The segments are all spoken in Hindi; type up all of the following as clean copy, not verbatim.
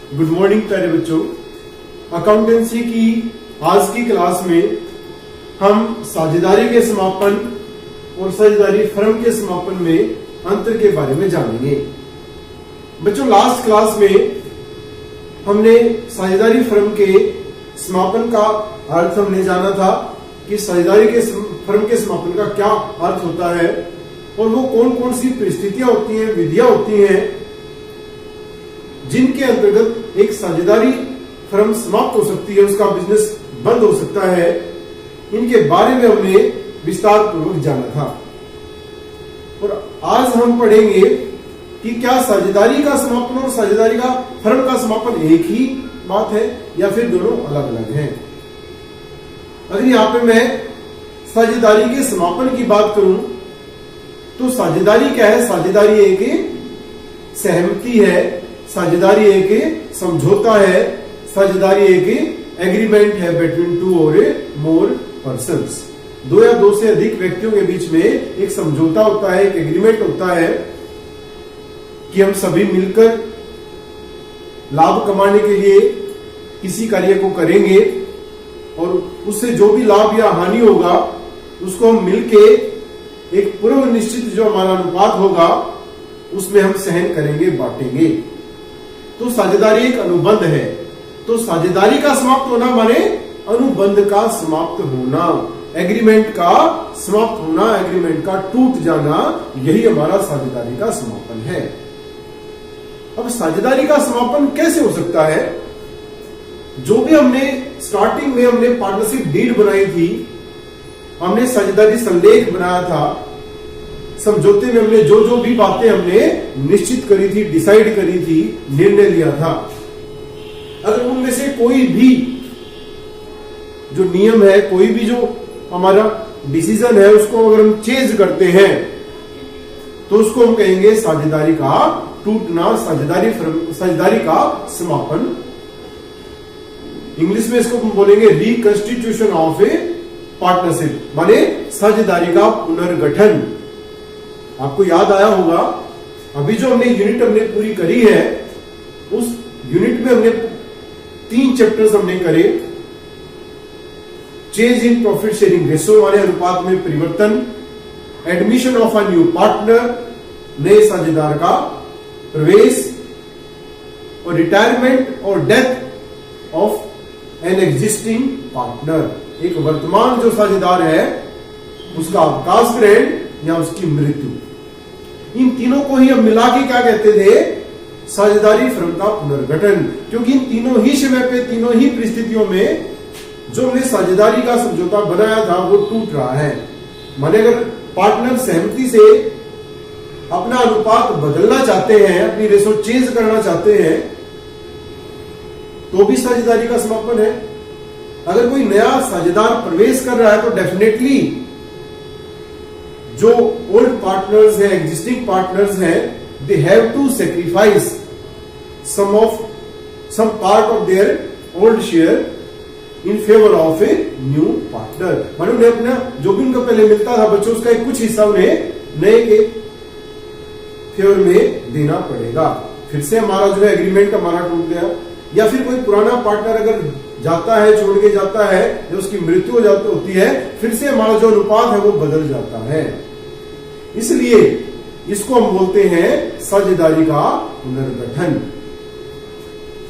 गुड मॉर्निंग प्यारे बच्चों। अकाउंटेंसी की आज की क्लास में हम साझेदारी के समापन और साझेदारी फर्म के समापन में अंतर के बारे में जानेंगे। बच्चों, लास्ट क्लास में हमने साझेदारी फर्म के समापन का अर्थ हमने जाना था कि साझेदारी के फर्म के समापन का क्या अर्थ होता है और वो कौन कौन सी परिस्थितियां होती हैं, विधियां होती हैं जिनके अंतर्गत एक साझेदारी फर्म समाप्त हो सकती है, उसका बिजनेस बंद हो सकता है। इनके बारे में हमने विस्तार पूर्वक जाना था और आज हम पढ़ेंगे कि क्या साझेदारी का समापन और साझेदारी का फर्म का समापन एक ही बात है या फिर दोनों अलग अलग हैं। अगर यहां पे मैं साझेदारी के समापन की बात करूं तो साझेदारी क्या है? साझेदारी एक सहमति है, साझेदारी एक समझौता है, साझेदारी एक एग्रीमेंट है बिटवीन टू और मोर पर्संस। दो या दो से अधिक व्यक्तियों के बीच में एक समझौता होता है, एक एग्रीमेंट होता है कि हम सभी मिलकर लाभ कमाने के लिए किसी कार्य को करेंगे और उससे जो भी लाभ या हानि होगा उसको हम मिलके एक पूर्व निश्चित जो हमारा अनुपात होगा उसमें हम सहन करेंगे, बांटेंगे। तो साझेदारी एक अनुबंध है। तो साझेदारी का समाप्त होना माने अनुबंध का समाप्त होना, एग्रीमेंट का समाप्त होना, एग्रीमेंट का टूट जाना, यही हमारा साझेदारी का समापन है। अब साझेदारी का समापन कैसे हो सकता है? जो भी हमने स्टार्टिंग में हमने पार्टनरशिप डीड बनाई थी, हमने साझेदारी संलेख बनाया था, समझौते में हमने जो जो भी बातें हमने निश्चित करी थी, डिसाइड करी थी, निर्णय लिया था, अगर उनमें से कोई भी जो नियम है, कोई भी जो हमारा डिसीजन है, उसको अगर हम चेंज करते हैं तो उसको हम कहेंगे साझेदारी का टूटना, साझेदारी का समापन। इंग्लिश में इसको हम बोलेंगे रिकंस्टिट्यूशन ऑफ ए पार्टनरशिप, माने साझेदारी का पुनर्गठन। आपको याद आया होगा अभी जो हमने यूनिट हमने पूरी करी है, उस यूनिट में हमने 3 चैप्टर्स हमने करे। Change in profit sharing ratio माने अनुपात में परिवर्तन, admission of a new partner, नए साझेदार का प्रवेश, और रिटायरमेंट और death of an existing partner, एक वर्तमान जो साझेदार है उसका अवकाश ग्रहण या उसकी मृत्यु। इन तीनों को ही हम मिला के क्या कहते थे? साझेदारी फर्म का पुनर्गठन। क्योंकि इन तीनों ही समय पे, तीनों ही परिस्थितियों में जो हमने साझेदारी का समझौता बनाया था वो टूट रहा है। माने अगर पार्टनर सहमति से अपना अनुपात बदलना चाहते हैं, अपनी रेशो चेंज करना चाहते हैं, तो भी साझेदारी का समापन है। अगर कोई नया साझेदार प्रवेश कर रहा है तो डेफिनेटली जो ओल्ड पार्टनर्स हैं, एग्जिस्टिंग पार्टनर्स हैं, they have to sacrifice some part of their old share in favour of a new partner. मानो उन्हें अपना जो भी उनका पहले मिलता था बच्चों, उसका एक कुछ हिस्सा उन्हें नए के फेवर में देना पड़ेगा। फिर से हमारा जो है एग्रीमेंट हमारा टूट गया, या फिर कोई पुराना पार्टनर अगर जाता है, छोड़ के जाता है, जब उसकी मृत्यु होती है, फिर से हमारा जो अनुपात है वो बदल जाता है। इसलिए इसको हम बोलते हैं साझेदारी का पुनर्गठन।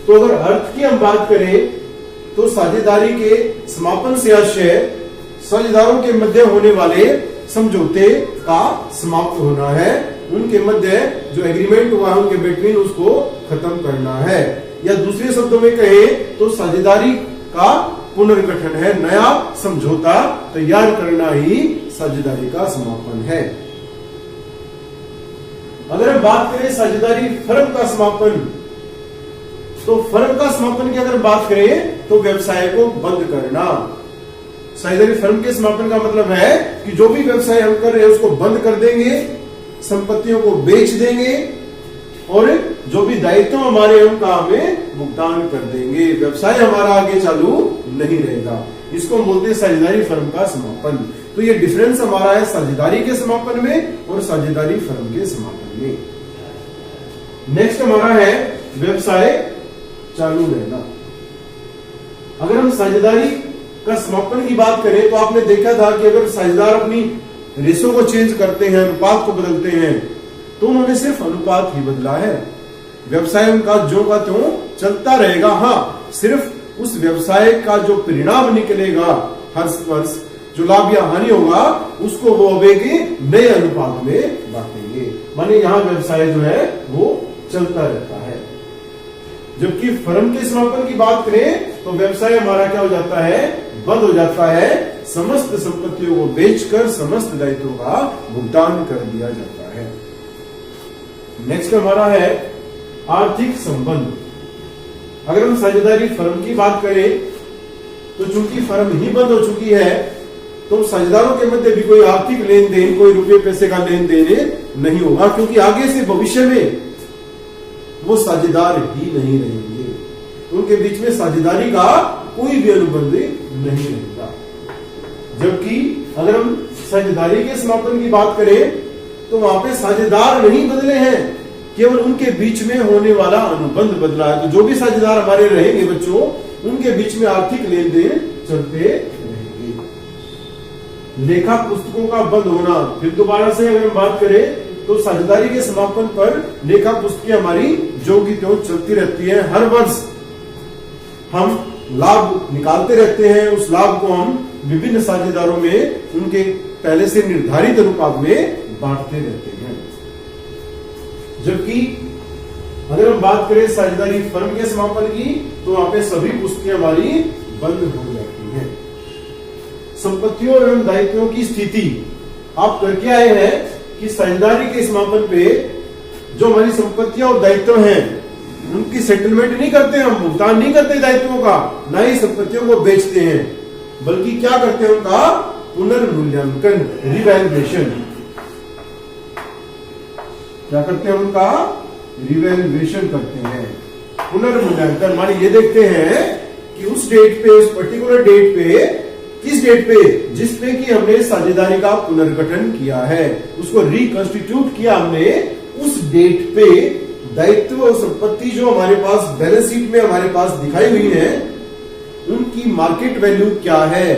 तो अगर अर्थ की हम बात करें तो साझेदारी के समापन से आशय साझेदारों के मध्य होने वाले समझौते का समाप्त होना है, उनके मध्य जो एग्रीमेंट हुआ है उनके बिटवीन उसको खत्म करना है। या दूसरे शब्दों में कहें तो साझेदारी का पुनर्गठन है, नया समझौता तैयार करना ही साझेदारी का समापन है। अगर हम बात करें साझेदारी फर्म का समापन, तो फर्म का समापन की अगर बात करें तो व्यवसाय को बंद करना। साझेदारी फर्म के समापन का मतलब है कि जो भी व्यवसाय हम कर रहे हैं उसको बंद कर देंगे, संपत्तियों को बेच देंगे और जो भी दायित्व हमारे उनका हमें भुगतान कर देंगे, व्यवसाय हमारा आगे चालू नहीं रहेगा। इसको हम बोलते हैं साझेदारी फर्म का समापन। तो ये डिफरेंस हमारा है साझेदारी के समापन में और साझेदारी फर्म के समापन में। नेक्स्ट हमारा है व्यवसाय चालू रहना। अगर हम साझेदारी का समापन की बात करें तो आपने देखा था कि अगर साझेदार अपनी रेशो को चेंज करते हैं, अनुपात को बदलते हैं, तो उन्होंने सिर्फ अनुपात ही बदला है, व्यवसाय उनका ज्यों का त्यों चलता रहेगा। हाँ, सिर्फ उस व्यवसाय का जो परिणाम निकलेगा हर वर्ष, जो लाभ या हानि होगा, उसको वो अब एक नए अनुपात में बांटेंगे। माने यहाँ व्यवसाय जो है वो चलता रहता है। जबकि फर्म के समापन की बात करें तो व्यवसाय हमारा क्या हो जाता है, बंद हो जाता है। समस्त संपत्तियों को बेचकर समस्त दायित्वों का भुगतान कर दिया जाता है। नेक्स्ट हमारा है आर्थिक संबंध। अगर हम साझेदारी फर्म की बात करें तो चूंकि फर्म ही बंद हो चुकी है, तो साझेदारों के मध्य भी कोई आर्थिक लेन देन, कोई रुपये पैसे का लेन देन नहीं होगा, क्योंकि आगे से भविष्य में वो साझेदार ही नहीं रहेंगे, उनके बीच में साझेदारी का कोई भी अनुबंध नहीं रहेगा। जबकि अगर हम साझेदारी के समापन की बात करें तो वहां पे साझेदार नहीं बदले हैं, केवल उनके बीच में होने वाला अनुबंध बदला है। तो जो भी साझेदार हमारे रहेंगे बच्चों, उनके बीच में आर्थिक लेन देन चलते रहेंगे। लेखा पुस्तकों का बंद होना, फिर दोबारा से अगर हम बात करें तो साझेदारी के समापन पर लेखा पुस्तकें हमारी जो की त्यों चलती रहती है। हर वर्ष हम लाभ निकालते रहते हैं, उस लाभ को हम विभिन्न साझेदारों में उनके पहले से निर्धारित अनुपात में बांटते रहते हैं। जबकि अगर हम बात करें साझेदारी फर्म के समापन की तो वहां पे सभी पुस्तकें हमारी बंद हो जाती हैं। संपत्तियों एवं दायित्वों की स्थिति आप करके आए हैं कि साझेदारी के समापन पे जो हमारी संपत्तियां और दायित्व हैं उनकी सेटलमेंट नहीं करते, हम भुगतान नहीं करते दायित्वों का, ना ही संपत्तियों को बेचते हैं, बल्कि क्या करते हैं, उनका पुनर्मूल्यांकन, रिवैल्यूएशन। क्या करते हैं, उनका रिवैल्यूएशन करते हैं। पुनर्मूल्यांकन माने ये देखते हैं कि उस डेट पे, उस पर्टिकुलर डेट पे, किस डेट पे, जिस पे कि हमने साझेदारी का पुनर्गठन किया है, उसको रिकंस्टिट्यूट किया हमने, उस डेट पे दायित्व और संपत्ति जो हमारे पास बैलेंस शीट में हमारे पास दिखाई हुई है, उनकी मार्केट वैल्यू क्या है।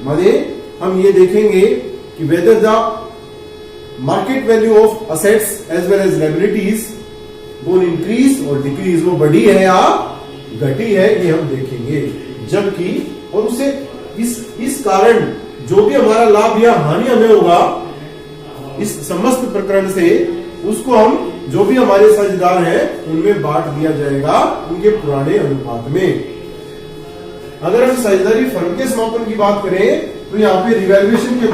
माने हम ये देखेंगे कि whether the market value of assets as well as liabilities वो इंक्रीज और डिक्रीज, वो बढ़ी है या घटी है, ये हम देखेंगे। जबकि और उसे इस कारण जो भी हमारा लाभ या हानि हमें होगा इस समस्त प्रकरण से, उसको हम जो भी हमारे साझेदार हैं उनमें बांट दिया जाएगा उनके पुराने अनुपात में। अगर हम साझेदारी फर्म के समापन की बात करें तो यहाँ पे रिवैल्यूएशन के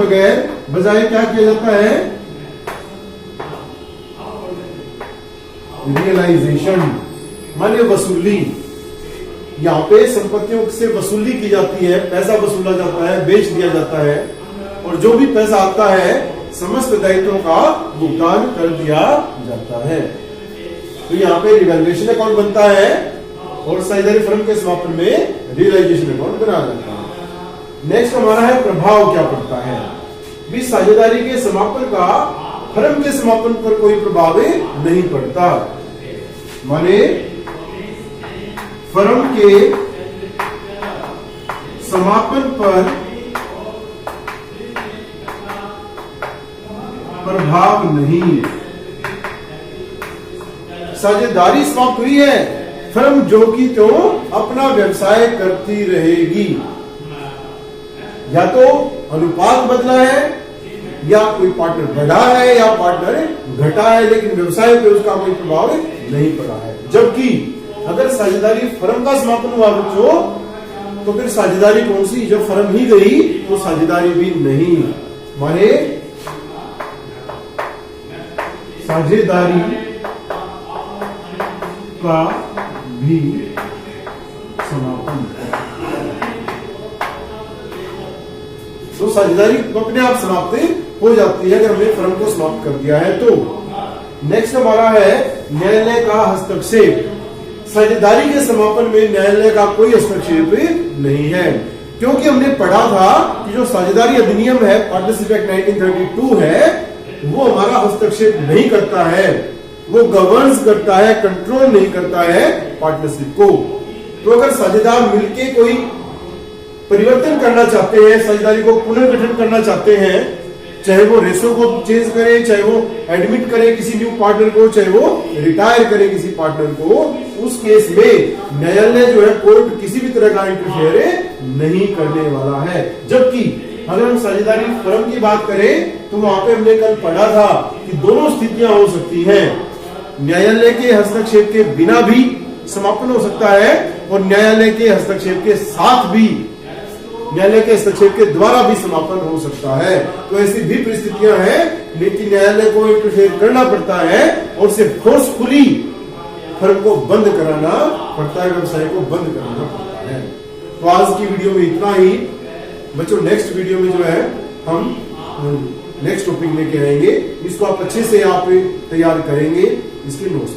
बजाय क्या किया जाता है, रियलाइजेशन माने वसूली। यहाँ पे संपत्तियों से वसूली की जाती है, पैसा वसूला जाता है, बेच दिया जाता है, और जो भी पैसा आता है समस्त दायित्वों का भुगतान कर दिया जाता है। तो यहाँ पे रिवैल्यूएशन अकाउंट बनता है और साझेदारी फर्म के समापन में रियलाइजेशन अकाउंट बनाया जाता है। नेक्स्ट हमारा है प्रभाव क्या पड़ता है। भी साझेदारी के समापन का फर्म के समापन पर कोई प्रभाव नहीं पड़ता। माने फर्म के समापन पर प्रभाव नहीं, साझेदारी समाप्त हुई है, फर्म जो की त्यों अपना व्यवसाय करती रहेगी। या तो अनुपात बदला है, या कोई पार्टनर बढ़ा है या पार्टनर घटा है, लेकिन व्यवसाय पे उसका कोई प्रभाव नहीं पड़ा है। जबकि अगर साझेदारी फर्म का समापन हुआ बच्चों, तो फिर साझेदारी कौन सी, जब फर्म ही गई तो साझेदारी भी नहीं। माने साझेदारी का भी समापन, तो साझेदारी अपने आप समाप्त हो जाती है अगर हमने फर्म को समाप्त कर दिया है तो। नेक्स्ट हमारा है न्यायालय का हस्तक्षेप। साझेदारी के समापन में न्यायालय का कोई हस्तक्षेप नहीं है, क्योंकि हमने पढ़ा था कि जो साझेदारी अधिनियम है, पार्टनरशिप एक्ट 1932 है, वो हमारा हस्तक्षेप नहीं करता है। वो गवर्नेंस करता है, कंट्रोल नहीं करता है पार्टनरशिप को। तो अगर साझेदार मिलके कोई परिवर्तन करना चाहते हैं, साझेदारी को पुनर्गठन करना चाहते हैं, चाहे वो रेशो को चेंज करे, चाहे वो एडमिट करे किसी न्यू पार्टनर को, चाहे वो रिटायर करे किसी पार्टनर को, उस केस में न्यायालय जो है, कोर्ट किसी भी तरह का इंटरफेयर नहीं करने वाला है। जबकि अगर हम साझेदारी फर्म की बात करें तो वहां पे हमने कल पढ़ा था कि दोनों स्थितियां हो सकती हैं, न्यायालय के हस्तक्षेप के बिना भी समापन हो सकता है और न्यायालय के हस्तक्षेप के साथ भी, न्यायालय के हस्तक्षेप के द्वारा भी समापन हो सकता है। तो ऐसी भी परिस्थितियां हैं, लेकिन न्यायालय को इंटरफेयर करना पड़ता है और उसे फोर्सफुली फर्म को बंद कराना पड़ता है, व्यवसाय को बंद कराना पड़ता है। तो आज की वीडियो में इतना ही बच्चों। नेक्स्ट वीडियो में जो है हम नेक्स्ट टॉपिक लेके आएंगे, इसको आप अच्छे से आप तैयार करेंगे, इसके नोट्स।